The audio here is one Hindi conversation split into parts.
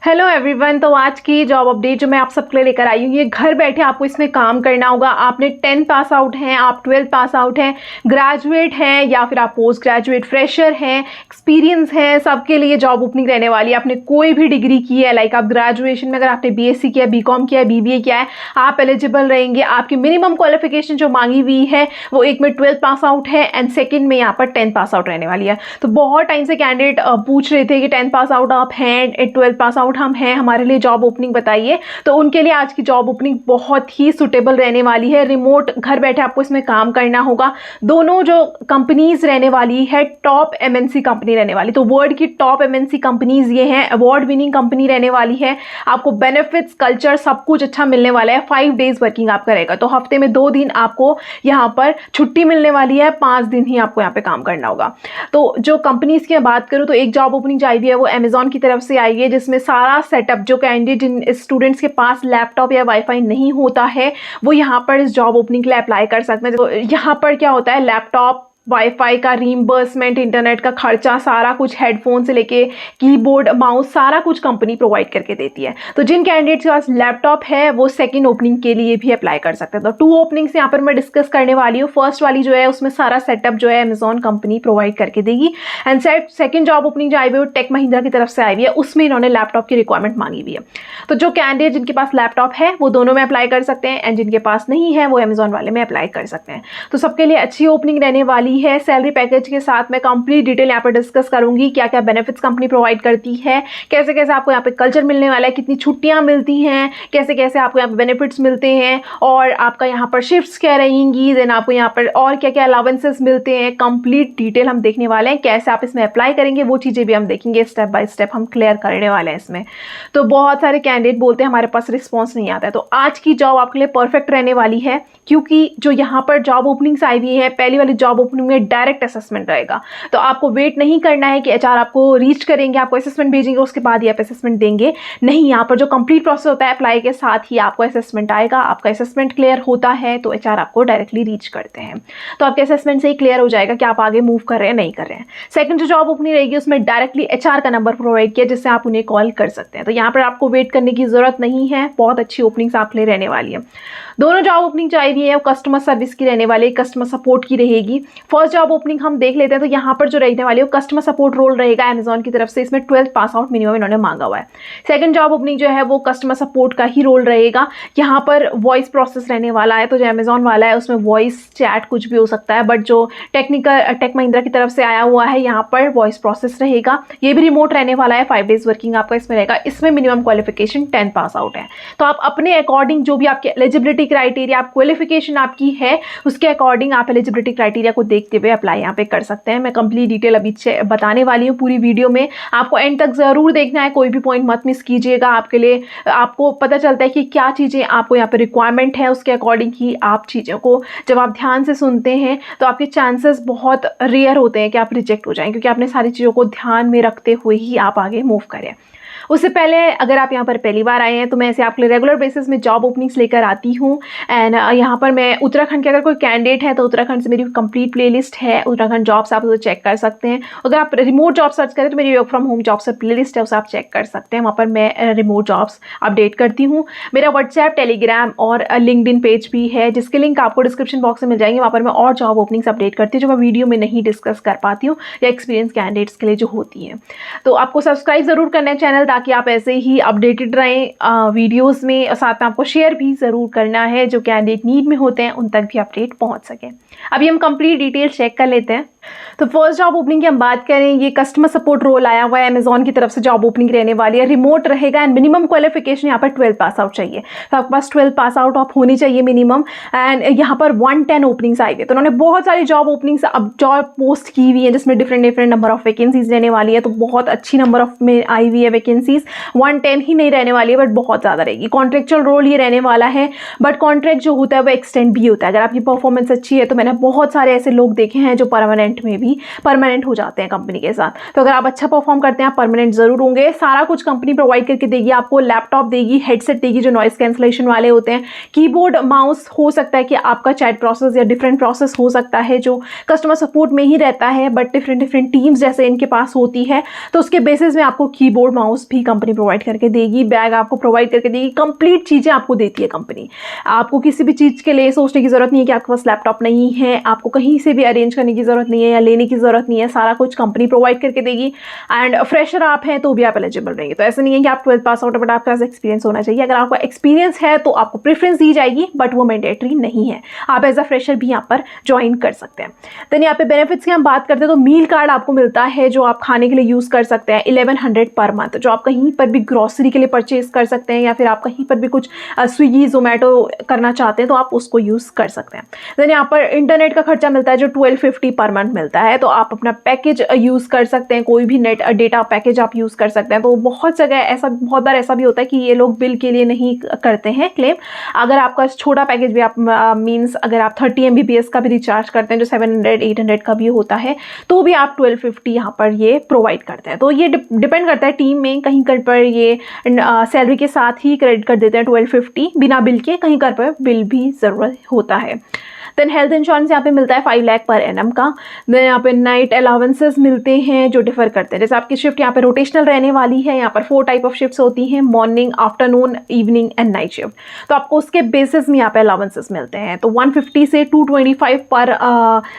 Hello everyone. तो आज की जॉब अपडेट जो मैं आप सबके लिए लेकर आई हूँ, ये घर बैठे आपको इसमें काम करना होगा। आपने 10th पास आउट हैं, आप 12th पास आउट हैं, ग्रेजुएट हैं या फिर आप पोस्ट ग्रेजुएट फ्रेशर हैं, एक्सपीरियंस हैं, सबके लिए जॉब ओपनिंग रहने वाली है। आपने कोई भी डिग्री की है, लाइक आप ग्रेजुएशन में अगर आपने बीएससी किया, बीकॉम किया, बीबीए किया है, आप एलिजिबल रहेंगे। आपकी मिनिमम क्वालिफिकेशन जो मांगी हुई है वो एक में 12th पास आउट है एंड सेकेंड में यहाँ पर 10th पास आउट रहने वाली है। तो बहुत टाइम से कैंडिडेट पूछ रहे थे कि 10th पास आउट आप हैं, 12th पास आउट हम हैं, हमारे लिए जॉब ओपनिंग बताइए। तो उनके लिए आज की जॉब ओपनिंग बहुत ही सुटेबल रहने वाली है। रिमोट घर बैठे आपको इसमें काम करना होगा। दोनों जो कंपनीज रहने वाली है टॉप एमएनसी कंपनी रहने वाली, तो वर्ल्ड की टॉप एमएनसी कंपनीज ये हैं, अवार्ड विनिंग कंपनी रहने वाली है। आपको बेनिफिट्स, कल्चर सब कुछ अच्छा मिलने वाला है। 5 डेज वर्किंग आपका रहेगा, तो हफ्ते में 2 दिन आपको यहाँ पर छुट्टी मिलने वाली है, 5 दिन ही आपको यहाँ पे काम करना होगा। तो जो कंपनीज की बात करूँ तो एक जॉब ओपनिंग जो आई हुई है वो अमेजॉन की तरफ से आई है, जिसमें सारा सेटअप जो कैंडिडेट जिन स्टूडेंट्स के पास लैपटॉप या वाईफाई नहीं होता है वो यहाँ पर इस जॉब ओपनिंग के लिए अप्लाई कर सकते हैं। तो यहाँ पर क्या होता है, लैपटॉप, वाईफाई का रीइंबर्समेंट, इंटरनेट का खर्चा, सारा कुछ, हेडफोन से लेके कीबोर्ड, माउस, सारा कुछ कंपनी प्रोवाइड करके देती है। तो जिन कैंडिडेट्स के पास लैपटॉप है वो सेकंड ओपनिंग के लिए भी अप्लाई कर सकते हैं। तो 2 ओपनिंग्स यहाँ पर मैं डिस्कस करने वाली हूँ। फर्स्ट वाली जो है उसमें सारा सेटअप जो है अमेजॉन कंपनी प्रोवाइड करके देगी एंड सेकंड जॉब ओपनिंग जो आई हुई है वो टेक महिंद्रा की तरफ से आई हुई है, उसमें इन्होंने लैपटॉप की रिक्वायरमेंट मांगी हुई है। तो जो कैंडिडेट जिनके पास लैपटॉप है वो दोनों में अप्लाई कर सकते हैं एंड जिनके पास नहीं है वो अमेजॉन वाले में अप्लाई कर सकते हैं। तो सबके लिए अच्छी ओपनिंग रहने वाली है। सैलरी पैकेज के साथ मैं कंप्लीट डिटेल यहाँ पर डिस्कस करूंगी, क्या क्या बेनिफिट्स कंपनी प्रोवाइड करती है, कैसे कैसे आपको यहाँ पे कल्चर मिलने वाला है, कितनी छुट्टियां मिलती हैं, कैसे कैसे आपको यहाँ पे बेनिफिट्स मिलते हैं और आपका यहाँ पर शिफ्ट्स क्या रहेंगी, देन आपको यहाँ पर और क्या क्या अलाउंसेस मिलते हैं। कंप्लीट डिटेल हम देखने वाले हैं। कैसे आप इसमें अप्लाई करेंगे वो चीज़ें भी हम देखेंगे, स्टेप बाय स्टेप हम क्लियर करने वाले हैं इसमें। तो बहुत सारे कैंडिडेट बोलते हैं हमारे पास रिस्पॉन्स नहीं आता है, तो आज की जॉब आपके लिए परफेक्ट रहने वाली है, क्योंकि जो यहाँ पर जॉब ओपनिंग्स आई हुई है, पहली वाली जॉब ओपनिंग में डायरेक्ट असेसमेंट रहेगा। तो आपको वेट नहीं करना है कि एचआर आपको रीच करेंगे, आपको असेसमेंट भेजेंगे, उसके बाद ही आप असेसमेंट देंगे। नहीं, यहाँ पर जो कंप्लीट प्रोसेस होता है अप्लाई के साथ ही आपको असेसमेंट आएगा। आपका असेसमेंट क्लियर होता है तो एचआर आपको डायरेक्टली रीच करते हैं। तो आपके असेसमेंट से ही क्लियर हो जाएगा कि आप आगे मूव कर रहे हैं नहीं कर रहे हैं। सेकंड जो जॉब ओपनिंग रहेगी उसमें डायरेक्टली एचआर का नंबर प्रोवाइड किया जिससे आप उन्हें कॉल कर सकते हैं। तो यहाँ पर आपको वेट करने की जरूरत नहीं है। बहुत अच्छी ओपनिंग्स आप ले रहने वाली है। दोनों जॉब ओपनिंग जो आई हुई है वो कस्टमर सर्विस की रहने वाली है, कस्टमर सपोर्ट की रहेगी। फर्स्ट जॉब ओपनिंग हम देख लेते हैं। तो यहाँ पर जो रहने वाली है वो कस्टमर सपोर्ट रोल रहेगा अमेजॉन की तरफ से, इसमें 12th पास आउट मिनिमम इन्होंने मांगा हुआ है। सेकंड जॉब ओपनिंग जो है वो कस्टमर सपोर्ट का ही रोल रहेगा। यहाँ पर वॉइस प्रोसेस रहने वाला है। तो जो अमेजॉन वाला है उसमें वॉइस चैट कुछ भी हो सकता है, बट जो टेक महिंद्रा की तरफ से आया हुआ है यहाँ पर वॉइस प्रोसेस रहेगा। ये भी रिमोट रहने वाला है। 5 डेज वर्किंग आपका इसमें रहेगा। इसमें minimum qualification 10th pass out है। तो आप अपने अकॉर्डिंग जो भी आपके एलिजिबिलिटी क्राइटेरिया, आप क्वालिफिकेशन आपकी है उसके अकॉर्डिंग आप एलिजिबिलिटी क्राइटेरिया को देखते हुए अप्लाई यहाँ पे कर सकते हैं। मैं कंप्लीट डिटेल अभी बताने वाली हूँ पूरी वीडियो में, आपको एंड तक जरूर देखना है, कोई भी पॉइंट मत मिस कीजिएगा। आपके लिए आपको पता चलता है कि क्या चीज़ें आपको यहाँ पे रिक्वायरमेंट है, उसके अकॉर्डिंग ही आप चीज़ों को जब आप ध्यान से सुनते हैं तो आपके चांसेस बहुत रेयर होते हैं कि आप रिजेक्ट हो जाएं, क्योंकि आपने सारी चीज़ों को ध्यान में रखते हुए ही आप आगे मूव करें। उससे पहले अगर आप यहाँ पर पहली बार आए हैं तो मैं ऐसे आपके लिए रेगुलर बेसिस में जॉब ओपनिंग्स लेकर आती हूँ एंड यहाँ पर मैं उत्तराखंड के अगर कोई कैंडिडेट है तो उत्तराखंड से मेरी कंप्लीट प्लेलिस्ट है, उत्तराखंड जॉब्स आप उसे चेक कर सकते हैं। अगर आप रिमोट जॉब सर्च करें तो मेरी work from home jobs playlist है, उसे आप चेक कर सकते हैं। वहाँ पर मैं रिमोट जॉब्स अपडेट करती हूँ। मेरा व्हाट्सएप, टेलीग्राम और लिंक्डइन पेज भी है जिसके लिंक आपको डिस्क्रिप्शन बॉक्स में मिल जाएंगे। वहाँ पर मैं और जॉब ओपनिंग्स अपडेट करती हूँ जो मैं वीडियो में नहीं डिस्कस कर पाती हूँ या एक्सपीरियंस कैंडिडेट्स के लिए जो होती हैं। तो आपको सब्सक्राइब जरूर करना है चैनल, ताकि आप ऐसे ही अपडेटेड रहें वीडियोस में, और साथ में आपको शेयर भी ज़रूर करना है। जो कैंडिडेट नीड में होते हैं उन तक भी अपडेट पहुंच सके। अभी हम कंप्लीट डिटेल चेक कर लेते हैं। तो फर्स्ट जॉब ओपनिंग की हम बात करें, ये कस्टमर सपोर्ट रोल आया हुआ है अमेजॉन की तरफ से, जॉब ओपनिंग रहने वाली है, रिमोट रहेगा एंड मिनिमम क्वालिफिकेशन यहाँ पर 12th पास आउट चाहिए। तो आपके पास 12th पास आउट आप होनी चाहिए मिनिमम। एंड यहाँ पर 110 ओपनिंग्स आई हुई है। तो उन्होंने बहुत सारी जॉब ओपनिंग्स अब जॉब पोस्ट की हुई है जिसमें डिफरेंट नंबर ऑफ वैकेंसीज रहने वाली है। तो बहुत अच्छी नंबर ऑफ में आई हुई है वैकेंसीज। 110 ही नहीं रहने वाली है बट बहुत ज़्यादा रहेगी। कॉन्ट्रेक्चुअल रोल ये रहने वाला है, बट कॉन्ट्रैक्ट जो होता है वो एक्सटेंड भी होता है। अगर आपकी परफॉर्मेंस अच्छी है तो मैंने बहुत सारे ऐसे लोग देखे हैं जो परमानेंट परमानेंट में भी परमानेंट हो जाते हैं कंपनी के साथ। तो अगर आप अच्छा परफॉर्म करते हैं आप परमानेंट ज़रूर होंगे। सारा कुछ कंपनी प्रोवाइड करके देगी, आपको लैपटॉप देगी, हेडसेट देगी जो नॉइस कैंसलेशन वाले होते हैं, कीबोर्ड, माउस, हो सकता है कि आपका चैट प्रोसेस या डिफरेंट प्रोसेस हो सकता है जो कस्टमर सपोर्ट में ही रहता है बट डिफरेंट टीम्स जैसे इनके पास होती है, तो उसके बेसिस में आपको कीबोर्ड, माउस भी कंपनी प्रोवाइड करके देगी, बैग आपको प्रोवाइड करके देगी, कंप्लीट चीज़ें आपको देती है कंपनी। आपको किसी भी चीज़ के लिए सोचने की ज़रूरत नहीं है कि आपके पास लैपटॉप नहीं है, आपको कहीं से भी अरेंज करने की ज़रूरत नहीं है या लेने की ज़रूरत नहीं है, सारा कुछ कंपनी प्रोवाइड करके देगी। एंड फ्रेशर आप हैं तो भी आप एलिजिबल रहेंगे। तो ऐसा नहीं है कि आप 12th पास आउट बट आपके पास एक्सपीरियंस होना चाहिए। अगर आपका एक्सपीरियंस है तो आपको प्रेफरेंस दी जाएगी बट वो मैंडेटरी नहीं है, आप एज अ फ्रेशर भी यहाँ पर ज्वाइन कर सकते हैं। देन यहाँ पे बेनिफिट्स की हम बात करते हैं तो मील कार्ड आपको मिलता है जो आप खाने के लिए यूज़ कर सकते हैं 1100 पर मंथ, जो आप कहीं पर भी ग्रॉसरी के लिए परचेज कर सकते हैं या फिर आप कहीं पर भी कुछ स्विगी जोमेटो करना चाहते हैं तो आप उसको यूज़ कर सकते हैं। देन यहाँ पर इंटरनेट का खर्चा मिलता है जो 1250 पर मंथ मिलता है, तो आप अपना पैकेज यूज़ कर सकते हैं, कोई भी नेट डेटा पैकेज आप यूज़ कर सकते हैं। तो बहुत जगह ऐसा, बहुत बार ऐसा भी होता है कि ये लोग बिल के लिए नहीं करते हैं क्लेम। अगर आपका छोटा पैकेज भी आप मीन्स अगर आप 30 MBPS का भी रिचार्ज करते हैं जो 700-800 का भी होता है तो भी आप 1250 यहाँ पर ये प्रोवाइड करते हैं। तो ये डिपेंड करता है टीम में, कहीं कर पर ये सैलरी के साथ ही क्रेडिट कर देते हैं 1250 बिना बिल के, कहीं कर पर बिल भी ज़रूरत होता है। देन हेल्थ इंश्योरेंस यहाँ पे मिलता है 5 लाख पर एनम का। देन यहाँ पे नाइट अलाउंसेस मिलते हैं जो डिफर करते हैं, जैसे आपकी शिफ्ट यहाँ पे रोटेशनल रहने वाली है, यहाँ पर 4 टाइप ऑफ शिफ्ट्स होती हैं, morning, afternoon, evening and night shift. तो आपको उसके बेसिस में यहाँ पे अलाउंसेस मिलते हैं। तो 150 से 225 पर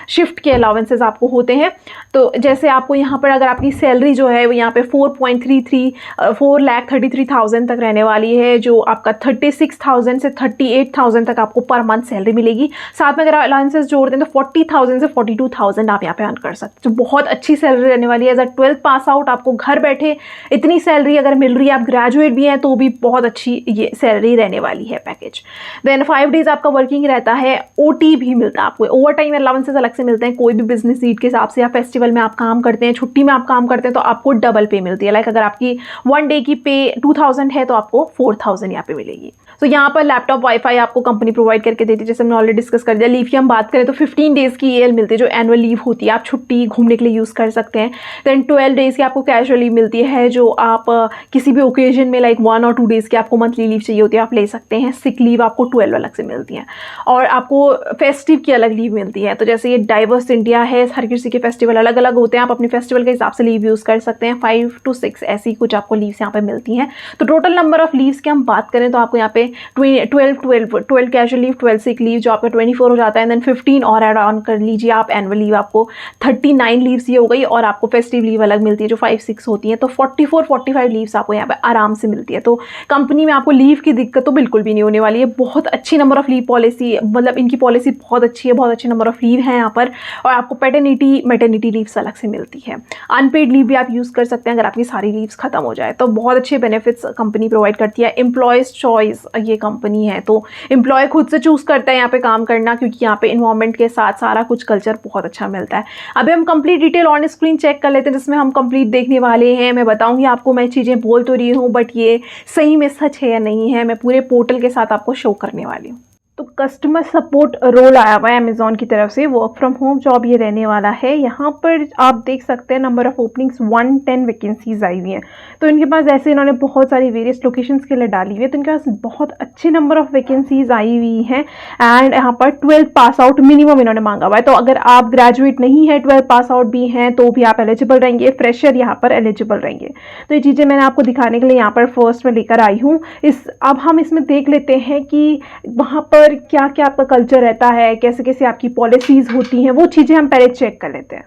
शिफ्ट के अलाउंसेस आपको होते हैं। तो जैसे आपको यहाँ पर अगर आपकी सैलरी जो है वो यहाँ पे 4.33 तक रहने वाली है, जो आपका 36,000 से 38,000 तक आपको पर मंथ सैलरी मिलेगी। साथ में अगर आप अलाउंसेस जोड़ते हैं तो 40,000 से 42,000 आप यहाँ पे अर्न कर सकते हैं, जो बहुत अच्छी सैलरी रहने वाली है। As a 12th pass out आपको घर बैठे इतनी सैलरी अगर मिल रही है, आप ग्रेजुएट भी हैं तो भी बहुत अच्छी ये सैलरी रहने वाली है पैकेज। देन 5 डेज आपका वर्किंग रहता है, OT भी मिलता है आपको, ओवर टाइम अलाउंसेस अलग से मिलते हैं। कोई भी बिजनेस नीड के हिसाब से या फेस्टिवल में आप काम करते हैं, छुट्टी में आप काम करते हैं तो आपको डबल पे मिलती है। लाइक अगर आपकी 1 डे की पे 2000 है तो आपको 4000 यहाँ पे मिलेगी। तो यहाँ पर लैपटॉप, वाईफाई आपको कंपनी प्रोवाइड करके देती है, जैसे हमने ऑलरेडी डिस्कस कर दिया। लीव की हम बात करें तो 15 डेज की EL मिलती है जो एनुअल लीव होती है, आप छुट्टी घूमने के लिए यूज़ कर सकते हैं। देन 12 डेज की आपको कैजुअल लीव मिलती है जो आप किसी भी ओकेजन में लाइक 1 और 2 डेज की आपको मंथली लीव चाहिए होती है आप ले सकते हैं। सिक लीव आपको 12 अलग से मिलती हैं और आपको फेस्टिव की अलग लीव मिलती है। तो जैसे ये डाइवर्स इंडिया है, हर किसी के फेस्टिवल अलग अलग होते हैं, आप अपने फेस्टिवल के हिसाब से लीव यूज़ कर सकते हैं। 5 to 6 ऐसी कुछ आपको लीव्स यहाँ पे मिलती हैं। तो टोटल नंबर ऑफ लीव्स की हम बात करें तो आपको यहाँ पे 12 कैजुअल लीव, 12 सिक लीव जो आपका 24 हो जाता है, देन 15 और ऐड ऑन कर लीजिए आप एनुअल लीव, आपको 39 लीव्स ये हो गई। और आपको फेस्टिव लीव अलग मिलती है जो 5-6 होती हैं, तो 44-45 लीव्स आपको यहाँ पे आराम से मिलती है। तो कंपनी में आपको लीव की दिक्कत तो बिल्कुल भी नहीं होने वाली है। बहुत अच्छी नंबर ऑफ लीव पॉलिसी, मतलब इनकी पॉलिसी बहुत अच्छी है, बहुत अच्छे नंबर ऑफ लीव है यहाँ पर। और आपको मैटरनिटी लीव्स अलग से मिलती है। अनपेड लीव भी आप यूज़ कर सकते हैं अगर आपकी सारी लीव्स खत्म हो जाए। तो बहुत अच्छे बेनिफिट्स कंपनी प्रोवाइड करती है। एम्प्लॉयज़ चॉइस ये कंपनी है, तो एम्प्लॉय खुद से चूज़ करता है यहाँ पे काम करना, क्योंकि यहाँ पे इन्वायरमेंट के साथ सारा कुछ कल्चर बहुत अच्छा मिलता है। अभी हम complete detail on screen check कर लेते हैं जिसमें हम कंप्लीट देखने वाले हैं। मैं बताऊंगी आपको, मैं चीज़ें बोल तो रही हूँ बट ये सही में सच है या नहीं है, मैं पूरे पोर्टल के साथ आपको शो करने वाली हूँ। तो कस्टमर सपोर्ट रोल आया हुआ है अमेज़ॉन की तरफ से, वर्क फ्रॉम होम जॉब ये रहने वाला है। यहाँ पर आप देख सकते हैं नंबर ऑफ ओपनिंग्स 110 वैकेंसीज आई हुई हैं। तो इनके पास ऐसे इन्होंने बहुत सारी वेरियस लोकेशंस के लिए डाली हुई है, तो इनके पास बहुत अच्छे नंबर ऑफ वैकेंसीज आई हुई हैं। एंड यहाँ पर 12th पास आउट मिनिमम इन्होंने मांगा हुआ है। तो अगर आप ग्रेजुएट नहीं है, 12th पास आउट भी हैं तो भी आप एलिजिबल रहेंगे, फ्रेशर यहाँ पर एलिजिबल रहेंगे। तो ये चीज़ें मैंने आपको दिखाने के लिए यहाँ पर फर्स्ट में लेकर आई हूँ। अब हम इसमें देख लेते हैं कि वहाँ पर क्या क्या आपका कल्चर रहता है, कैसे कैसे आपकी पॉलिसीज होती हैं, वो चीज़ें हम पहले चेक कर लेते हैं।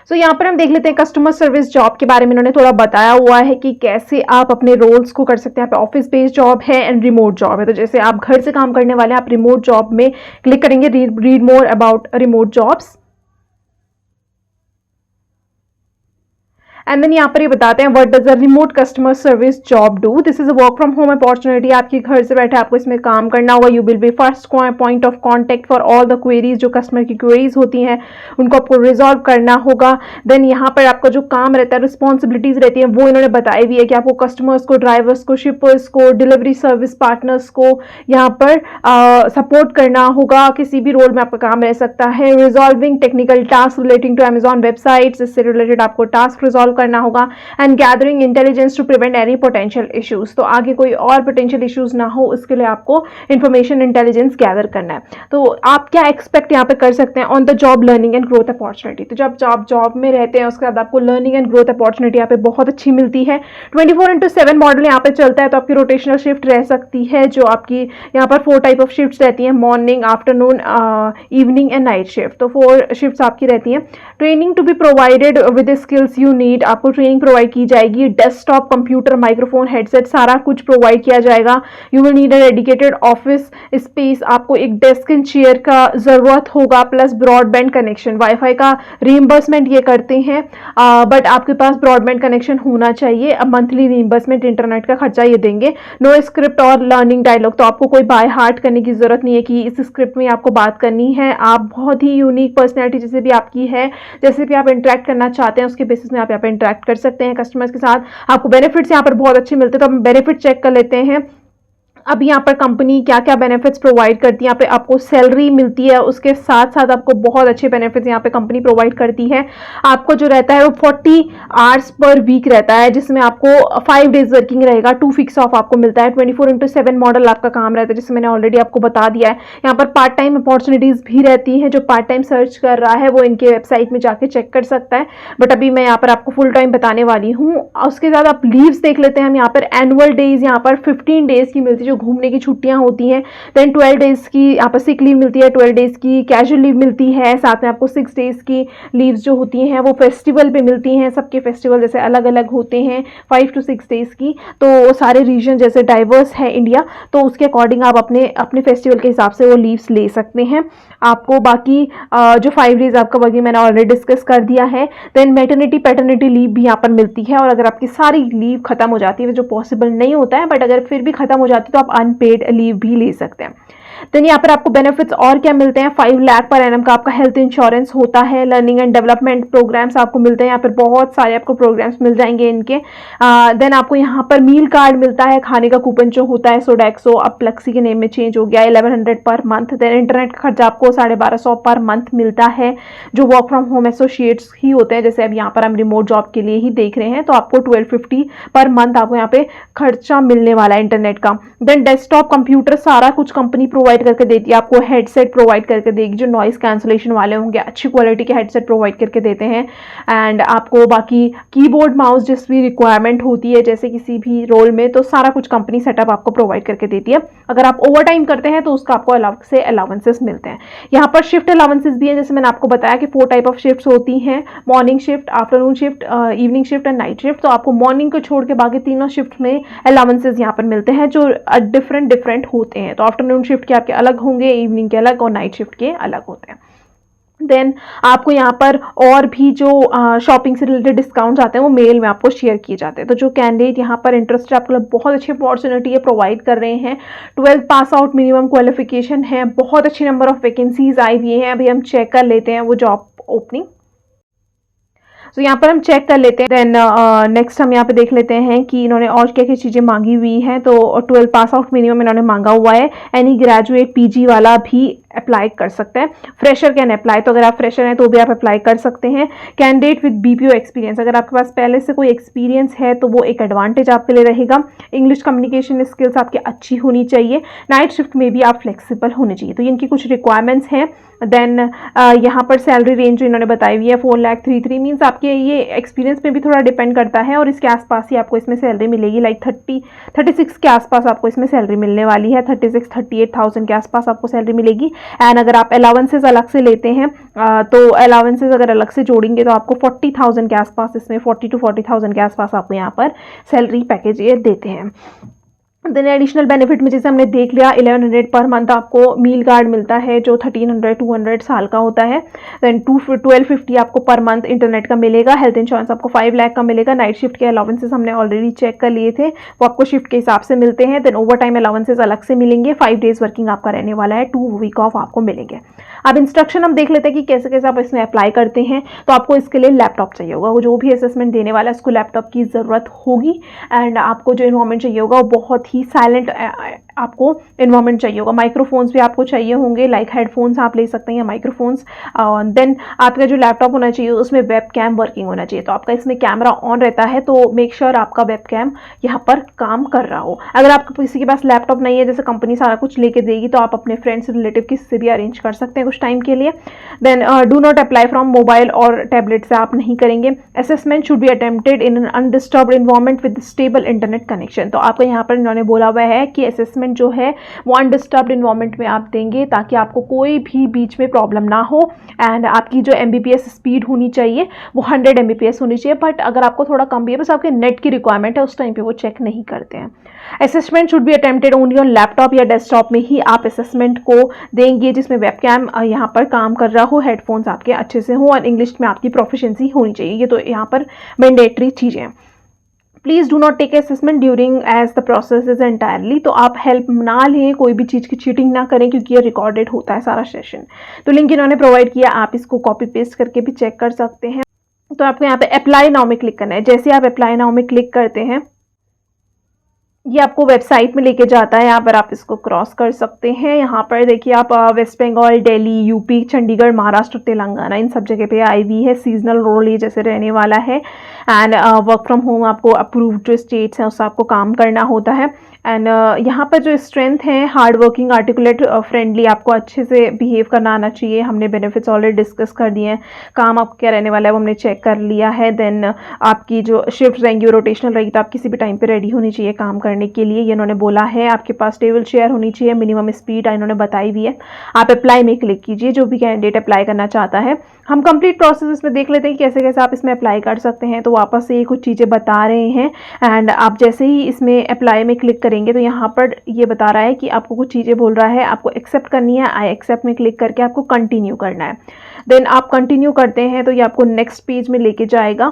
तो यहाँ पर हम देख लेते हैं कस्टमर सर्विस जॉब के बारे में इन्होंने थोड़ा बताया हुआ है कि कैसे आप अपने रोल्स को कर सकते हैं। यहाँ पे ऑफिस बेस्ड जॉब है एंड रिमोट जॉब है। तो जैसे आप घर से काम करने वाले हैं, आप रिमोट जॉब में क्लिक करेंगे, read more about remote jobs. And then यहाँ पर ये बताते हैं what does a remote customer service job do. This is a work from home opportunity. आपके घर से बैठे आपको इसमें काम करना होगा। You will be first point of contact for all the queries, जो कस्टमर की क्वेरीज होती हैं उनको आपको रिजॉल्व करना होगा। देन यहाँ पर आपका जो काम रहता है, रिस्पॉन्सिबिलिटीज रहती है, वो इन्होंने बताई हुई है कि आपको कस्टमर्स को, ड्राइवर्स को, शिपर्स को, डिलीवरी सर्विस पार्टनर्स को यहाँ पर सपोर्ट करना होगा। किसी भी रोल में आपका काम रह सकता है। Resolving technical task relating to Amazon websites, इससे रिलेटेड आपको टास्क रिजॉल्व करना होगा। And gathering intelligence to prevent any potential issues, तो आगे कोई और पोटेंशियल इश्यूज ना हो उसके लिए आपको इंफॉर्मेशन इंटेलिजेंस गैदर करना है। तो आप क्या एक्सपेक्ट यहाँ पे कर सकते हैं on the job learning and growth opportunity. तो जब आप जॉब में रहते हैं उसके बाद आपको लर्निंग एंड ग्रोथ अपॉर्चुनिटी यहाँ पे बहुत अच्छी मिलती है। 24/7 मॉडल यहाँ पे चलता है, तो आपकी रोटेशनल शिफ्ट रह सकती है, जो आपकी यहाँ पर 4 टाइप ऑफ शिफ्ट रहती हैं, morning, afternoon, evening and night shift. तो 4 शिफ्ट आपकी रहती हैं। Training to be provided with skills you need, आपको ट्रेनिंग प्रोवाइड की जाएगी। डेस्कटॉप, कंप्यूटर, माइक्रोफोन, हेडसेट सारा कुछ प्रोवाइड किया जाएगा। You will need a dedicated office space, आपको एक डेस्क एंड चेयर का जरूरत होगा, प्लस ब्रॉडबैंड कनेक्शन। वाईफाई का रीइंबर्समेंट ये करते हैं, बट आपके पास ब्रॉडबैंड कनेक्शन होना चाहिए। अब मंथली रीइंबर्समेंट इंटरनेट का खर्चा ये देंगे। नो स्क्रिप्ट और लर्निंग डायलॉग, तो आपको कोई बाय हार्ट करने की जरूरत नहीं है कि इस स्क्रिप्ट में आपको बात करनी है। आप बहुत ही यूनिक पर्सनैलिटी जैसे भी आपकी है, जैसे भी आप इंटरेक्ट करना चाहते हैं उसके बेसिस में आप यहाँ पे इंटरेक्ट कर सकते हैं कस्टमर्स के साथ। आपको बेनिफिट्स यहाँ पर बहुत अच्छे मिलते हैं, तो हम बेनिफिट चेक कर लेते हैं। अब यहाँ पर कंपनी क्या क्या बेनिफिट्स प्रोवाइड करती है। यहाँ पे आपको सैलरी मिलती है, उसके साथ साथ आपको बहुत अच्छे बेनिफिट्स यहाँ पे कंपनी प्रोवाइड करती है। आपको जो रहता है वो 40 आवर्स पर वीक रहता है, जिसमें आपको 5 डेज वर्किंग रहेगा, 2 फिक्स ऑफ आपको मिलता है। 24/7 मॉडल आपका काम रहता है, जिससे मैंने ऑलरेडी आपको बता दिया है। यहाँ पर पार्ट टाइम अपॉर्चुनिटीज भी रहती हैं। जो पार्ट टाइम सर्च कर रहा है वो इनके वेबसाइट में जाके चेक कर सकता है, बट अभी मैं यहाँ पर आपको फुल टाइम बताने वाली हूँ। उसके बाद आप लीव्स देख लेते हैं। हम यहाँ पर एनुअल डेज यहाँ पर 15 डेज की मिलती है, जो घूमने की छुट्टियां होती हैं। देन 12 डेज की यहाँ पर सिक लीव मिलती है, 12 डेज की कैजुअल लीव मिलती है। साथ में आपको 6 डेज की लीव्स जो होती हैं वो फेस्टिवल पे मिलती हैं। सबके फेस्टिवल जैसे अलग अलग होते हैं, 5 to 6 डेज की। तो सारे रीजन जैसे डाइवर्स है इंडिया, तो उसके अकॉर्डिंग आप अपने अपने फेस्टिवल के हिसाब से वो लीव्स ले सकते हैं। आपको बाकी जो 5 डेज आपका वर्किंग मैंने ऑलरेडी डिस्कस कर दिया है। देन मैटरनिटी पैटर्निटी लीव भी यहाँ पर मिलती है, और अगर आपकी सारी लीव खत्म हो जाती है, जो पॉसिबल नहीं होता है, बट अगर फिर भी खत्म हो जाती है तो आप अनपेड लीव भी ले सकते हैं। देन यहाँ पर आपको बेनिफिट्स और क्या मिलते हैं। 5 लाख पर एनम का आपका हेल्थ इंश्योरेंस होता है। लर्निंग एंड डेवलपमेंट प्रोग्राम्स आपको मिलते हैं, यहाँ पर बहुत सारे आपको प्रोग्राम्स मिल जाएंगे इनके। देन आपको यहाँ पर मील कार्ड मिलता है, खाने का कूपन जो होता है सोडेक्सो, अब प्लेक्सी के नेम में चेंज हो गया, 1100 पर मंथ। देन इंटरनेट का खर्चा आपको 1250 पर मंथ मिलता है, जो वर्क फ्रॉम होम एसोसिएट्स ही होते हैं। जैसे अब यहाँ पर हम रिमोट जॉब के लिए ही देख रहे हैं, तो आपको 1250 पर मंथ आपको यहाँ पे खर्चा मिलने वाला है इंटरनेट का। देन डेस्कटॉप, कंप्यूटर सारा कुछ कंपनी प्रोवाइड करके देती है। आपको हेडसेट प्रोवाइड करके देगी, जो नॉइस कैंसलेशन वाले होंगे, अच्छी क्वालिटी के हेडसेट प्रोवाइड करके देते हैं। एंड आपको बाकी कीबोर्ड, माउस जिस भी रिक्वायरमेंट होती है जैसे किसी भी रोल में, तो सारा कुछ कंपनी सेटअप आपको प्रोवाइड करके देती है। अगर आप ओवर टाइम करते हैं तो उसका आपको अलग से अलाउंसेस मिलते हैं। यहाँ पर शिफ्ट अलाउंसेस भी है, जैसे मैंने आपको बताया कि 4 टाइप ऑफ शिफ्ट होती हैं, morning shift, afternoon shift, evening shift and night shift. तो आपको मॉर्निंग को छोड़ के बाकी तीनों शिफ्ट में अलाउंसेस यहाँ पर मिलते हैं, जो डिफरेंट होते हैं। तो आफ्टरनून शिफ्ट के आपके अलग होंगे, इवनिंग के अलग, और नाइट शिफ्ट के अलग होते हैं। देन आपको यहाँ पर और भी जो शॉपिंग से रिलेटेड डिस्काउंट्स आते हैं वो मेल में आपको शेयर किए जाते हैं। तो जो कैंडिडेट यहाँ पर इंटरेस्टेड, आपके लिए बहुत अच्छी अपॉर्चुनिटी है प्रोवाइड कर रहे हैं। 12th pass out minimum qualification है, बहुत अच्छी नंबर ऑफ वैकेंसीज आई हुई हैं। अभी हम चेक कर लेते हैं वो जॉब ओपनिंग। तो यहाँ पर हम चेक कर लेते हैं। देन नेक्स्ट हम यहाँ पे देख लेते हैं कि इन्होंने और क्या क्या चीज़ें मांगी हुई हैं। तो 12 पास आउट मिनिमम इन्होंने मांगा हुआ है। एनी ग्रेजुएट पीजी वाला भी अप्लाई कर सकते हैं। फ्रेशर कैन अप्लाई, तो अगर आप फ्रेशर हैं तो भी आप अप्लाई कर सकते हैं। कैंडिडेट विद बीपीओ एक्सपीरियंस, अगर आपके पास पहले से कोई एक्सपीरियंस है तो वो एक एडवांटेज आपके लिए रहेगा। इंग्लिश कम्युनिकेशन स्किल्स आपकी अच्छी होनी चाहिए। नाइट शिफ्ट में भी आप फ्लेक्सिबल होने चाहिए। तो इनकी कुछ रिक्वायरमेंट्स हैं। देन यहाँ पर सैलरी रेंज जो इन्होंने बताई हुई है 4,33,000 मीन्स आपके ये एक्सपीरियंस पे भी थोड़ा डिपेंड करता है, और इसके आसपास ही आपको इसमें सैलरी मिलेगी। लाइक 36 के आसपास आपको इसमें सैलरी मिलने वाली है। 38,000 के आसपास आपको सैलरी मिलेगी। एंड अगर आप अलाउंसेस अलग से लेते हैं तो अलाउंसेस अगर अलग से जोड़ेंगे तो आपको 40,000 के आसपास, इसमें 40 to 40,000 के आसपास आपको यहाँ पर सैलरी पैकेज ये देते हैं। देन एडिशनल बेनिफिट में जैसे हमने देख लिया 1100 पर मंथ आपको मील कार्ड मिलता है जो 1300 200 साल का होता है। देन 1250 आपको पर मंथ इंटरनेट का मिलेगा। हेल्थ इंश्योरेंस आपको 5 लाख का मिलेगा। नाइट शिफ्ट के अलाउंसेस हमने ऑलरेडी चेक कर लिए थे, वो आपको शिफ्ट के हिसाब से मिलते हैं। देन ओवर टाइम अलाउंसेस अलग से मिलेंगे। 5 डेज वर्किंग आपका रहने वाला है। 2 वीक ऑफ आपको मिलेंगे। अब इंस्ट्रक्शन हम देख लेते हैं कि कैसे कैसे आप इसमें अप्लाई करते हैं। तो आपको इसके लिए लैपटॉप चाहिए होगा, वो जो भी असेसमेंट देने वाला है उसको लैपटॉप की ज़रूरत होगी। एंड आपको जो इन्वायरमेंट चाहिए होगा वो बहुत ही साइलेंट आपको इन्वायरमेंट चाहिए होगा। माइक्रोफोन्स भी आपको चाहिए होंगे, लाइक हेडफोन्स आप ले सकते हैं या माइक्रोफोन्स। देन आपका जो लैपटॉप होना चाहिए उसमें वेब कैम वर्किंग होना चाहिए। तो आपका इसमें कैमरा ऑन रहता है, तो मेक श्योर आपका वेब कैम यहाँ पर काम कर रहा हो। अगर आपको किसी के पास लैपटॉप नहीं है, जैसे कंपनी सारा कुछ लेके देगी, तो आप अपने फ्रेंड्स रिलेटिव किसी से भी अरेंज कर सकते हैं कुछ टाइम के लिए। Then do not apply from mobile और टैबलेट से आप नहीं करेंगे। Assessment should be attempted in an undisturbed environment with stable internet connection. तो आपको यहाँ पर इन्होंने बोला हुआ है कि असेसमेंट जो है वो अनडिस्टर्ब्ड इन्वायरमेंट में आप देंगे ताकि आपको कोई भी बीच में प्रॉब्लम ना हो। एंड आपकी जो MBPS स्पीड होनी चाहिए वो 100 MBPS होनी चाहिए। बट अगर आपको थोड़ा कम भी है, बस आपके नेट की रिक्वायरमेंट है, उस टाइम पे वो चेक नहीं करते हैं। Assessment should be attempted only on laptop या डेस्कटॉप में ही आप असेसमेंट को देंगे, जिसमें वेबकैम यहाँ पर काम कर रहा हो, हेडफोन्स आपके अच्छे से हो और इंग्लिश में आपकी प्रोफिशिएंसी होनी चाहिए। ये तो यहाँ पर मैंडेटरी चीज़ें हैं। Please do not take assessment during as the process is entirely. तो आप हेल्प ना लें, कोई भी चीज़ की चीटिंग ना करें, क्योंकि ये रिकॉर्डेड होता है सारा सेशन। तो लिंक इन्होंने प्रोवाइड किया, आप इसको कॉपी पेस्ट करके भी चेक कर सकते हैं। तो आपको यहाँ पे अप्लाई नाउ में क्लिक करना है। जैसे आप अप्लाई नाउ में क्लिक करते हैं, ये आपको वेबसाइट में लेके जाता है। यहाँ पर आप इसको क्रॉस कर सकते हैं। यहाँ पर देखिए आप वेस्ट बंगाल, दिल्ली, यूपी, चंडीगढ़, महाराष्ट्र, तेलंगाना, इन सब जगह पे आई हुई है। सीजनल रोल ये जैसे रहने वाला है। एंड वर्क फ्रॉम होम आपको अप्रूव्ड जो स्टेट्स हैं उससे आपको काम करना होता है। एंड यहाँ पर जो स्ट्रेंथ है, हार्ड वर्किंग, आर्टिकुलेट, फ्रेंडली, आपको अच्छे से बिहेव करना आना चाहिए। हमने बेनिफिट्स ऑलरेडी डिस्कस कर दिए हैं। काम आपको क्या रहने वाला है वो हमने चेक कर लिया है। देन आपकी जो शिफ्ट रहेंगी वो रोटेशनल रहेगी, तो आप किसी भी टाइम पे रेडी होनी चाहिए काम करने के लिए, ये इन्होंने बोला है। आपके पास टेबल शेयर होनी चाहिए, मिनिमम स्पीड इन्होंने बताई हुई है। आप अप्लाई में क्लिक कीजिए, जो भी कैंडिडेट अप्लाई करना चाहता है। हम कंप्लीट प्रोसेस इसमें देख लेते हैं कि कैसे कैसे आप इसमें अप्लाई कर सकते हैं। तो वापस से ये कुछ चीज़ें बता रहे हैं। एंड आप जैसे ही इसमें अप्लाई में क्लिक करेंगे तो यहाँ पर ये बता रहा है कि आपको कुछ चीज़ें बोल रहा है, आपको एक्सेप्ट करनी है। आई एक्सेप्ट में क्लिक करके आपको कंटिन्यू करना है। देन आप कंटिन्यू करते हैं तो ये आपको नेक्स्ट पेज में लेके जाएगा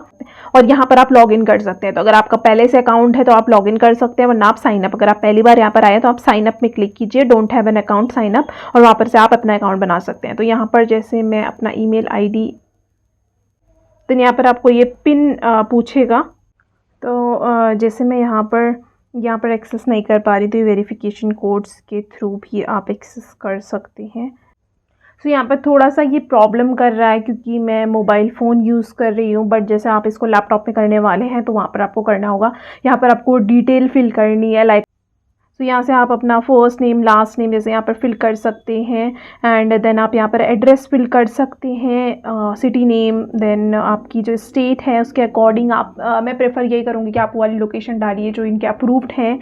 और यहाँ पर आप लॉग इन कर सकते हैं। तो अगर आपका पहले से अकाउंट है तो आप लॉग इन कर सकते हैं, वरना आप साइन अप, अगर आप पहली बार यहाँ पर आए तो आप साइन अप में क्लिक कीजिए, don't have an account sign up, और वहाँ पर से आप अपना अकाउंट बना सकते हैं। तो यहाँ पर जैसे मैं अपना ईमेल आईडी, तो यहाँ पर आपको ये पिन पूछेगा। तो जैसे मैं यहाँ पर एक्सेस नहीं कर पा रही, तो ये वेरिफिकेशन कोड्स के थ्रू भी आप एक्सेस कर सकते हैं। तो यहाँ पर थोड़ा सा ये प्रॉब्लम कर रहा है क्योंकि मैं मोबाइल फ़ोन यूज़ कर रही हूँ, बट जैसे आप इसको लैपटॉप में करने वाले हैं तो वहाँ पर आपको करना होगा। यहाँ पर आपको डिटेल फिल करनी है, लाइक तो यहाँ से आप अपना फर्स्ट नेम, लास्ट नेम जैसे यहाँ पर फिल कर सकते हैं। एंड देन आप यहाँ पर एड्रेस फिल कर सकते हैं, सिटी नेम, देन आपकी जो स्टेट है उसके अकॉर्डिंग आप मैं प्रेफर यही करूँगी कि आप वो वाली लोकेशन डालिए जो इनके अप्रूव्ड हैं।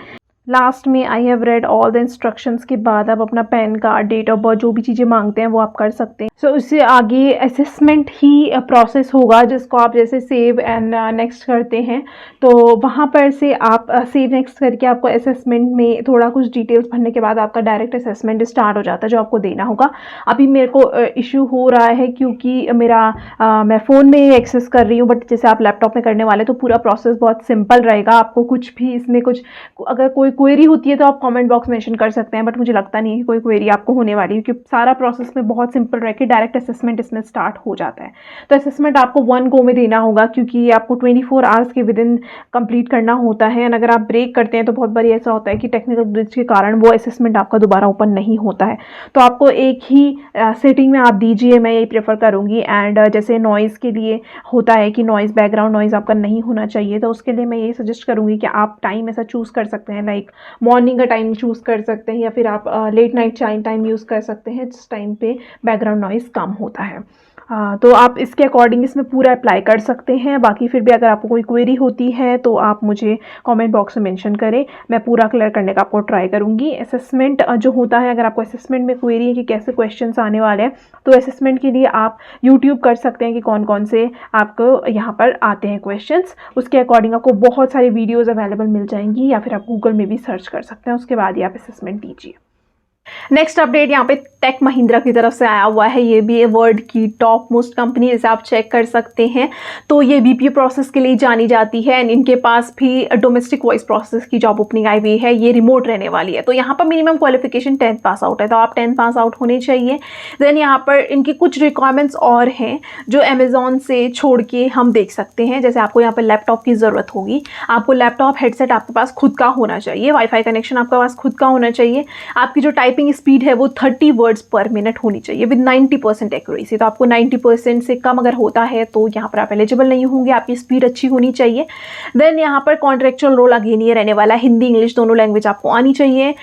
लास्ट में I have read all the instructions के बाद आप अपना PAN card, date of birth, जो भी चीज़ें मांगते हैं वो आप कर सकते हैं। सो इससे आगे असेसमेंट ही प्रोसेस होगा, जिसको आप जैसे सेव एंड नेक्स्ट करते हैं तो वहाँ पर से आप सेव नेक्स्ट करके आपको असेसमेंट में थोड़ा कुछ डिटेल्स भरने के बाद आपका डायरेक्ट असेसमेंट स्टार्ट हो जाता है, जो आपको देना होगा। अभी मेरे को इशू हो रहा है क्योंकि मैं फ़ोन में एक्सेस कर रही हूँ, बट जैसे आप लैपटॉप में करने वाले तो पूरा प्रोसेस बहुत सिंपल रहेगा। आपको कुछ भी इसमें अगर कोई क्वेरी होती है तो आप कमेंट बॉक्स मेंशन कर सकते हैं, बट मुझे लगता नहीं है कि कोई क्वेरी आपको होने वाली है, क्योंकि सारा प्रोसेस में बहुत सिंपल रह के डायरेक्ट असेसमेंट इसमें स्टार्ट हो जाता है। तो असेसमेंट आपको 1 गो में देना होगा, क्योंकि ये आपको 24 आवर्स के विद इन कंप्लीट करना होता है। एंड अगर आप ब्रेक करते हैं तो बहुत बारी ऐसा होता है कि टेक्निकल ग्लिच के कारण वो असेसमेंट आपका दोबारा ओपन नहीं होता है। तो आपको एक ही सेटिंग में आप दीजिए, मैं यही प्रेफर करूँगी। एंड जैसे नॉइज़ के लिए होता है कि नॉइज़, बैकग्राउंड नॉइज़ आपका नहीं होना चाहिए, तो उसके लिए मैं यही सजेस्ट करूँगी कि आप टाइम ऐसा चूज़ कर सकते हैं, लाइक मॉर्निंग का टाइम चूज़ कर सकते हैं, या फिर आप लेट नाइट टाइम यूज़ कर सकते हैं जिस टाइम पे बैकग्राउंड नॉइज़ कम होता है। तो आप इसके अकॉर्डिंग इसमें पूरा अप्लाई कर सकते हैं। बाकी फिर भी अगर आपको कोई क्वेरी होती है तो आप मुझे कमेंट बॉक्स में मेंशन करें, मैं पूरा क्लियर करने का आपको ट्राई करूँगी। असेसमेंट जो होता है, अगर आपको असेसमेंट में क्वेरी है कि कैसे क्वेश्चंस आने वाले हैं, तो असेसमेंट के लिए आप यूट्यूब कर सकते हैं कि कौन कौन से आपको यहाँ पर आते हैं क्वेश्चंस। उसके अकॉर्डिंग आपको बहुत सारी वीडियोज़ अवेलेबल मिल जाएंगी, या फिर आप गूगल में भी सर्च कर सकते हैं, उसके बाद ही आप असेसमेंट दीजिए। नेक्स्ट अपडेट यहाँ पे टेक महिंद्रा की तरफ से आया हुआ है। ये भी वर्ल्ड की टॉप मोस्ट कंपनी, जैसे आप चेक कर सकते हैं। तो ये बीपीओ प्रोसेस के लिए जानी जाती है एंड इनके पास भी डोमेस्टिक वॉइस प्रोसेस की जॉब ओपनिंग आई हुई है। ये रिमोट रहने वाली है। तो यहाँ पर minimum qualification 10th pass out है, तो आप 10th पास आउट होने चाहिए। देन यहाँ पर इनकी कुछ रिक्वायरमेंट्स और हैं जो अमेजोन से छोड़ के हम देख सकते हैं। जैसे आपको यहाँ पर लैपटॉप की ज़रूरत होगी, आपको लैपटॉप हेडसेट आपके पास खुद का होना चाहिए, वाईफाई कनेक्शन आपके पास खुद का होना चाहिए, आपकी जो टाइपिंग स्पीड है वो 30 वर्ड्स पर मिनट होनी चाहिए विद 90% एक्यूरेसी। तो आपको 90% से कम अगर होता है तो यहाँ पर आप एलिजिबल नहीं होंगे, आपकी स्पीड अच्छी होनी चाहिए। देन यहाँ पर कॉन्ट्रेक्चुअल रोल अगेन ये रहने वाला है, हिंदी इंग्लिश दोनों लैंग्वेज आपको आनी चाहिए।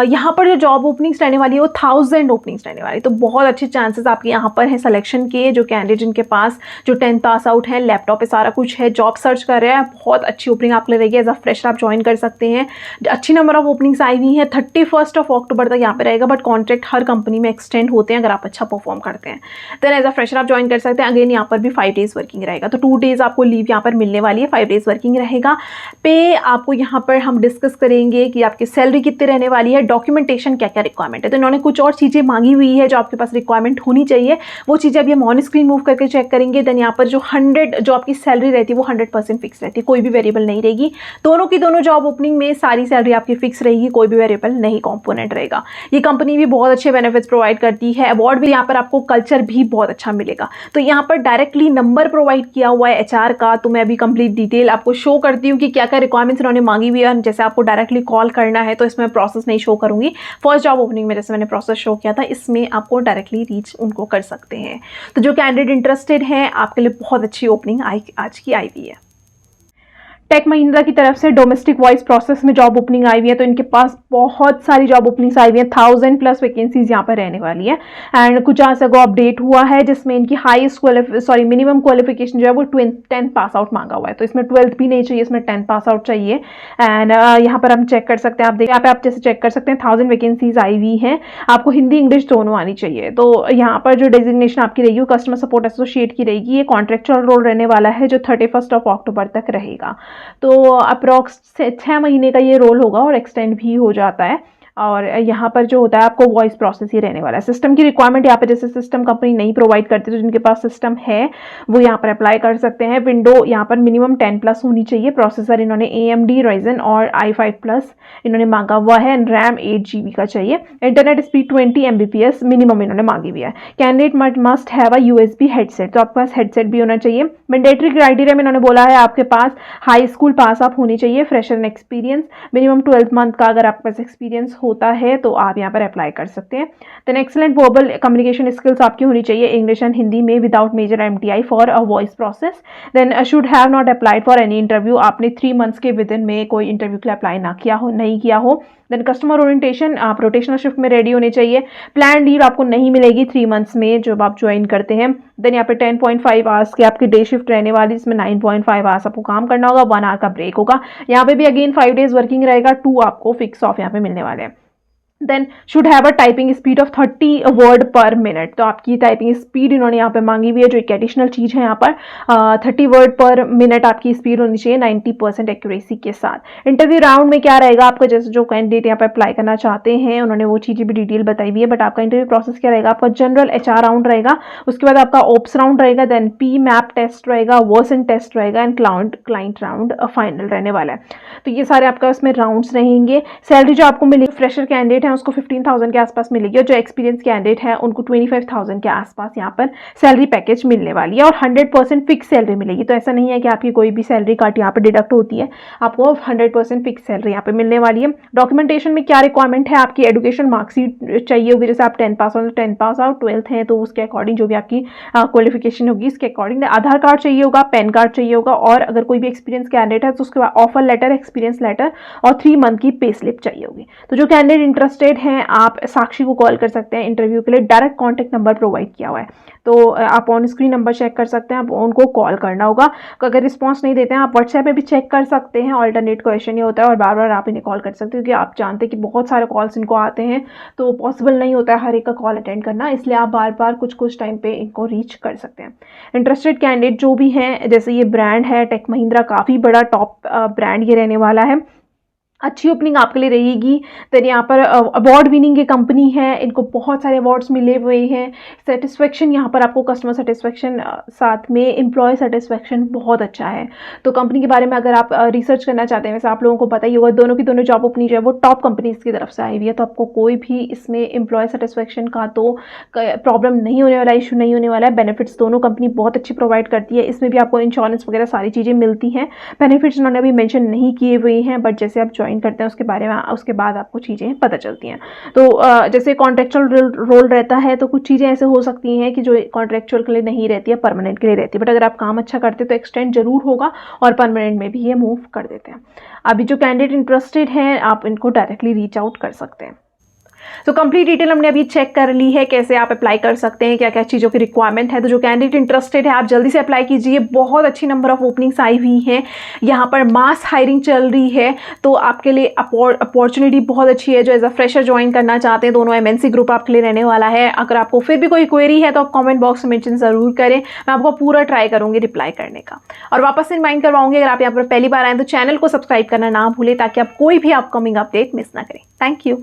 यहाँ पर जो जॉब ओपनिंग्स रहने वाली है वो 1000 ओपनिंग्स रहने वाली है। तो बहुत अच्छे चांसेस आपके यहाँ पर हैं सिलेक्शन के। जो कैंडिडेट जिनके पास जो 10th पास आउट है, लैपटॉप पे सारा कुछ है, जॉब सर्च कर रहे हैं, बहुत अच्छी ओपनिंग आपके लिए रहेगी। एज अ फ्रेशर आप ज्वाइन कर सकते हैं। अच्छी नंबर ऑफ ओपनिंग्स आई हुई हैं, 31 अक्टूबर तक यहाँ पे रहेगा, बट कॉन्ट्रैक्ट हर कंपनी में एक्सटेंड होते हैं अगर आप अच्छा परफॉर्म करते हैं। देन एज अ फ्रेशर आप ज्वाइन कर सकते हैं। अगेन यहाँ पर भी 5 डेज वर्किंग रहेगा, तो 2 डेज आपको लीव यहाँ पर मिलने वाली है, 5 डेज वर्किंग रहेगा। पे आपको यहाँ पर हम डिस्कस करेंगे कि आपकी सैलरी कितनी रहने वाली है, डॉक्यूमेंटेशन क्या क्या रिक्वायरमेंट है। तो इन्होंने कुछ और चीज़ें मांगी हुई है जो आपके पास रिक्वायरमेंट होनी चाहिए, वो चीज़ें अभी हम ऑन स्क्रीन मूव करके चेक करेंगे। देन यहाँ पर जो आपकी सैलरी रहती है वो 100% फिक्स रहती है, कोई भी वेरिएबल नहीं रहेगी। दोनों की दोनों जॉब ओपनिंग में सारी सैलरी आपकी फिक्स रहेगी, कोई भी वेरिएबल नहीं कॉम्पोनेंट रहेगा। ये कंपनी भी बहुत अच्छे बेनिफिट्स प्रोवाइड करती है। अवार्ड भी यहाँ पर आपको कल्चर भी बहुत अच्छा मिलेगा। तो यहाँ पर डायरेक्टली नंबर प्रोवाइड किया हुआ है एचआर का, तो मैं अभी कंप्लीट डिटेल आपको शो करती हूँ कि क्या क्या रिक्वायरमेंट्स इन्होंने मांगी हुई है। जैसे आपको डायरेक्टली कॉल करना है तो इसमें प्रोसेस नहीं शो करूँगी। फर्स्ट जॉब ओपनिंग में जैसे मैंने प्रोसेस शो किया था, इसमें आपको डायरेक्टली रीच उनको कर सकते हैं। तो जो कैंडिडेट इंटरेस्टेड हैं, आपके लिए बहुत अच्छी ओपनिंग आज की आई हुई है। टेक महिंद्रा की तरफ से डोमेस्टिक वॉइस प्रोसेस में जॉब ओपनिंग आई हुई है। तो इनके पास बहुत सारी जॉब ओपनिंग्स आई हुई हैं, 1000+ वैकेंसीज यहाँ पर रहने वाली है। एंड कुछ आज को अपडेट हुआ है जिसमें इनकी मिनिमम क्वालिफिकेशन जो है वो 10th पास आउट मांगा हुआ है। तो इसमें 12th भी नहीं चाहिए, इसमें 10th पास आउट चाहिए। एंड यहाँ पर हम चेक कर सकते हैं, आप यहाँ पे आप जैसे चेक कर सकते हैं 1000 वैकेंसीज आई हुई हैं। आपको हिंदी इंग्लिश दोनों आनी चाहिए। तो यहाँ पर जो डेजिग्नेशन आपकी रहेगी वो कस्टमर सपोर्ट एसोसिएट की रहेगी। ये कॉन्ट्रेक्चुअल रोल रहने वाला है जो 31 अक्टूबर तक रहेगा। तो अप्रॉक्स 6 महीने का ये रोल होगा और एक्सटेंड भी हो जाता है। और यहाँ पर जो होता है आपको वॉइस प्रोसेस ही रहने वाला है। सिस्टम की रिक्वायरमेंट यहाँ पे जैसे सिस्टम कंपनी नहीं प्रोवाइड करती, तो जिनके पास सिस्टम है वो यहाँ पर अप्लाई कर सकते हैं। विंडो यहाँ पर मिनिमम 10+ होनी चाहिए। प्रोसेसर इन्होंने AMD Ryzen और i5+ इन्होंने मांगा हुआ है। रैम 8 GB का चाहिए। इंटरनेट स्पीड 20 Mbps मिनिमम इन्होंने मांगी हुई है। Candidate must have a USB headset, तो आपके पास हेडसेट भी होना चाहिए। मैंडेटरी क्राइटेरिया में इन्होंने बोला है आपके पास हाई स्कूल पास आप होनी चाहिए, fresher and experience, minimum 12 month का अगर आपके पास एक्सपीरियंस होता है तो आप यहाँ पर अप्लाई कर सकते हैं। Then excellent verbal communication skills आपकी होनी चाहिए, इंग्लिश एंड हिंदी में without major MTI for a voice process. Then should have not applied for any interview, आपने 3 मंथ्स के विद इन में कोई इंटरव्यू के लिए अप्लाई नहीं किया हो। देन कस्टमर ओरिएंटेशन, आप रोटेशनल शिफ्ट में रेडी होने चाहिए। प्लान लीव आपको नहीं मिलेगी 3 मंथ्स में जब आप ज्वाइन करते हैं। देन यहाँ पे 10.5 आवर्स की आपकी डे शिफ्ट रहने वाली, इसमें 9.5 आवर्स आपको काम करना होगा, 1 आवर का ब्रेक होगा। यहाँ पे भी अगेन 5 डेज वर्किंग रहेगा, 2 आपको फिक्स ऑफ यहाँ पे मिलने वाले हैं। Then should have a typing speed of 30 word per minute, तो आपकी टाइपिंग स्पीड इन्होंने यहाँ पे मांगी हुई है, जो एक एडिशनल चीज़ है यहाँ पर। 30 वर्ड पर मिनट आपकी स्पीड होनी चाहिए 90% एक्यूरेसी के साथ। इंटरव्यू राउंड में क्या रहेगा आपका, जैसे जो कैंडिडेट यहाँ पर अप्लाई करना चाहते हैं उन्होंने वो चीज़ें भी डिटेल बताई हुई है। बट आपका इंटरव्यू प्रोसेस क्या रहेगा, आपका जनरल HR राउंड रहेगा, उसके बाद आपका ओप्स राउंड रहेगा, देन PMAP टेस्ट रहेगा, वर्सन टेस्ट रहेगा एंड क्लाइंट राउंड फाइनल रहने वाला है। तो ये सारे आपका उसमें राउंड्स रहेंगे। सैलरी जो आपको मिलेगी, फ्रेशर कैंडिडेट है उसको 15,000 के आसपास मिलेगी, और जो एक्सपीरियंस कैंडिडेट है उनको 25,000 के आसपास यहाँ पर सैलरी पैकेज मिलने वाली है। और 100% फिक्स सैलरी मिलेगी, तो ऐसा नहीं है कि आपकी कोई भी सैलरी काट यहाँ पर डिडक्ट होती है, आपको 100% फिक्स सैलरी यहाँ पे मिलने वाली है। डॉक्यूमेंटेशन में क्या रिक्वायरमेंट है, आपकी एजुकेशन मार्कशीट चाहिए होगी, जैसे आप 10 pass out 10 pass out 12th हैं तो उसके अकॉर्डिंग जो भी आपकी क्वालिफिकेशन होगी इसके अकॉर्डिंग आधार कार्ड चाहिए होगा, पैन कार्ड चाहिए होगा, और अगर कोई भी एक्सपीरियंस कैंडिडेट है तो उसके बाद ऑफर लेटर, एक्सपीरियंस लेटर और 3 मंथ की पे स्लिप चाहिए होगी। तो जो कैंडिडेट इंटरेस्टेड इंटरेस्टेड हैं आप साक्षी को कॉल कर सकते हैं इंटरव्यू के लिए। डायरेक्ट कॉन्टैक्ट नंबर प्रोवाइड किया हुआ है, तो आप ऑन स्क्रीन नंबर चेक कर सकते हैं, आप उनको कॉल करना होगा। अगर रिस्पांस नहीं देते हैं आप व्हाट्सएप पे भी चेक कर सकते हैं, ऑल्टरनेट क्वेश्चन ये होता है, और बार बार आप इन्हें कॉल कर सकते हैं क्योंकि आप जानते हैं कि बहुत सारे कॉल्स इनको आते हैं, तो पॉसिबल नहीं होता है हर एक का कॉल अटेंड करना, इसलिए आप बार बार कुछ कुछ टाइम पे इनको रीच कर सकते हैं। इंटरेस्टेड कैंडिडेट जो भी हैं, जैसे ये ब्रांड है टेक महिंद्रा, काफ़ी बड़ा टॉप ब्रांड ये रहने वाला है, अच्छी ओपनिंग आपके लिए रहेगी। देन यहाँ पर अवार्ड विनिंग ये कंपनी है, इनको बहुत सारे अवार्ड्स मिले हुए हैं। सेटिस्फेक्शन यहाँ पर आपको कस्टमर सेटिस्फेक्शन साथ में एम्प्लॉय सेटिस्फेक्शन बहुत अच्छा है। तो कंपनी के बारे में अगर आप रिसर्च करना चाहते हैं, वैसे आप लोगों को पता ही होगा दोनों की दोनों जॉब ओपनिंग जो है वो टॉप कंपनीज की तरफ से आई हुई है, तो आपको कोई भी इसमें एम्प्लॉय सेटिस्फेक्शन का तो प्रॉब्लम नहीं होने वाला, इशू नहीं होने वाला है। बेनिफिट्स दोनों कंपनी बहुत अच्छी प्रोवाइड करती है, इसमें भी आपको इंश्योरेंस वगैरह सारी चीज़ें मिलती हैं। बेनिफिट्स उन्होंने अभी मेंशन नहीं किए हुए हैं, बट जैसे आप ज्वाइन करते हैं उसके बारे में उसके बाद आपको चीज़ें पता चलती हैं। तो जैसे कॉन्ट्रेक्चुअल रोल रहता है, तो कुछ चीज़ें ऐसे हो सकती हैं कि जो कॉन्ट्रेक्चुअल के लिए नहीं रहती है, परमानेंट के लिए रहती है, बट अगर आप काम अच्छा करते हैं तो एक्सटेंड जरूर होगा और परमानेंट में भी ये मूव कर देते हैं। अभी जो कैंडिडेट इंटरेस्टेड हैं आप इनको डायरेक्टली रीच आउट कर सकते हैं। तो कंप्लीट डिटेल हमने अभी चेक कर ली है, कैसे आप अप्लाई कर सकते हैं, क्या क्या चीज़ों की रिक्वायरमेंट है। तो जो कैंडिडेट इंटरेस्टेड है आप जल्दी से अप्लाई कीजिए, बहुत अच्छी नंबर ऑफ ओपनिंग्स आई हुई हैं, यहाँ पर मास हायरिंग चल रही है, तो आपके लिए अपॉर्चुनिटी बहुत अच्छी है। जो एज अ फ्रेशर ज्वाइन करना चाहते हैं, दोनों MNC ग्रुप आपके लिए रहने वाला है। अगर आपको फिर भी कोई क्वेरी है तो आप कॉमेंट बॉक्स में मेंशन ज़रूर करें, मैं आपको पूरा ट्राई करूँगी रिप्लाई करने का। और वापस से रिमाइंड करवाऊंगी, अगर आप यहाँ पर पहली बार आएँ तो चैनल को सब्सक्राइब करना ना भूलें ताकि आप कोई भी अपकमिंग अपडेट मिस ना करें। Thank you.